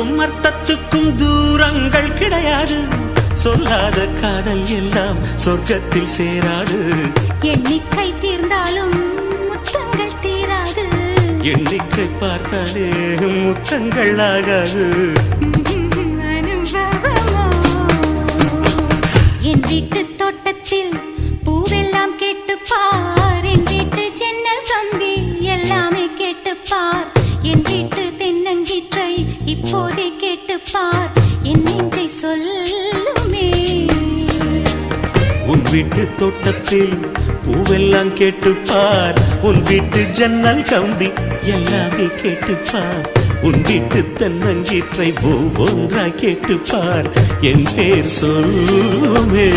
சொல்லுக்கும் அர்த்தத்துக்கும் தூரங்கள் கிடையாது. சொல்லாத காதல் எல்லாம் சொர்க்கத்தில் சேராது. எண்ணிக்கை தீர்ந்தாலும் முத்தங்கள் தீராது. எண்ணிக்கை பார்த்தாலே முத்தங்கள் ஆகாது. என் வீட்டு தோட்டத்தில் பூவெல்லாம் கேட்டுப்பார். என் வீட்டு ஜன்னல் கம்பி எல்லாமே கேட்டுப்பார். என் வீட்டு தென்னங்கீற்றை இப்போதே கேட்டுப்பார். என் நெஞ்சை சொல்லுமே. உன் வீட்டு தோட்டத்தில் பூவெல்லாம் கேட்டுப்பார். உன் வீட்டு ஜன்னல் கம்பி எல்லாமே கேட்டுப்பார். உன் வீட்டு தென்னங்கீற்றை ஒவ்வொன்றாய் கேட்டுப்பார். என் பேர் சொல்லுமே.